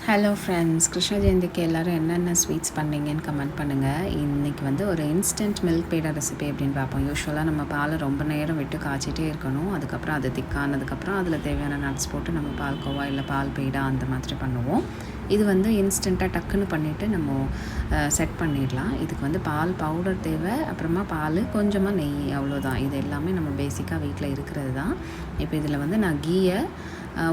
Hello friends, Krishna ஜெயந்திக்கு எல்லோரும் என்னென்ன sweets பண்ணீங்கன்னு கமெண்ட் பண்ணுங்கள். இன்றைக்கி வந்து ஒரு இன்ஸ்டன்ட் மில்க் பேடா ரெசிபி அப்படின்னு பார்ப்போம். யூஸ்வலாக நம்ம பாலை ரொம்ப நேரம் விட்டு காய்ச்சிட்டே இருக்கணும். அதுக்கப்புறம் அது திக்கானதுக்கப்புறம் அதில் தேவையான நட்ஸ் போட்டு நம்ம பால்கோவா இல்லை பால் பேடா அந்த மாதிரி பண்ணுவோம். இது வந்து இன்ஸ்டண்ட்டாக டக்குன்னு பண்ணிவிட்டு நம்ம செட் பண்ணிடலாம். இதுக்கு வந்து பால் பவுடர் தேவை, அப்புறமா பால், கொஞ்சமாக நெய், அவ்வளோதான். இது எல்லாமே நம்ம பேசிக்காக வீட்டில் இருக்கிறது தான். இப்போ இதில் வந்து நான் கீயை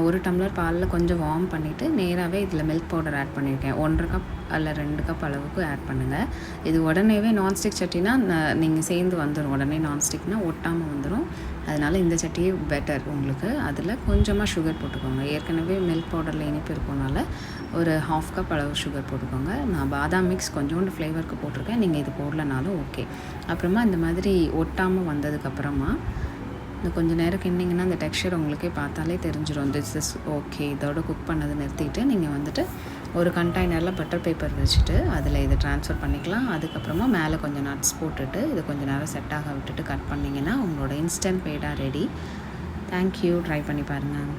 1 டம்ளர் பாலில் கொஞ்சம் வார்ம் பண்ணிவிட்டு நேராகவே இதில் மில்க் பவுடர் ஆட் பண்ணியிருக்கேன். 1.5 கப் அல்ல 2 கப் அளவுக்கு ஆட் பண்ணுங்கள். இது உடனேவே நான்ஸ்டிக் சட்டினா நீங்கள் சேர்ந்து வந்துடும். உடனே நான்ஸ்டிக்னால் ஒட்டாமல் வந்துடும். அதனால் இந்த சட்டியே பெட்டர் உங்களுக்கு. அதில் கொஞ்சமாக சுகர் போட்டுக்கோங்க. ஏற்கனவே மில்க் பவுடரில் இனிப்பு இருக்கனால ஒரு 1/2 கப் அளவு சுகர் போட்டுக்கோங்க. நான் பாதாம் மிக்ஸ் கொஞ்சோண்டு ஃப்ளேவருக்கு போட்டிருக்கேன். நீங்கள் இது போடலனாலும் ஓகே. அப்புறமா இந்த மாதிரி ஒட்டாமல் வந்ததுக்கப்புறமா இந்த கொஞ்சம் நேரம் கிண்டிங்கன்னா அந்த டெக்ஸ்சர் உங்களுக்கே பார்த்தாலே தெரிஞ்சிடும். This is okay. இதோட குக் பண்ணதை நிறுத்திட்டு நீங்கள் வந்துட்டு ஒரு கண்டெய்னரில் பட்டர் பேப்பர் வச்சுட்டு அதில் இதை ட்ரான்ஸ்ஃபர் பண்ணிக்கலாம். அதுக்கப்புறமா மேலே கொஞ்சம் நட்ஸ் போட்டுட்டு இது கொஞ்சம் நேரம் செட் ஆக விட்டுட்டு கட் பண்ணிங்கன்னா உங்களோட இன்ஸ்டன்ட் பேடா ரெடி. தேங்க்யூ. ட்ரை பண்ணி பாருங்கள்.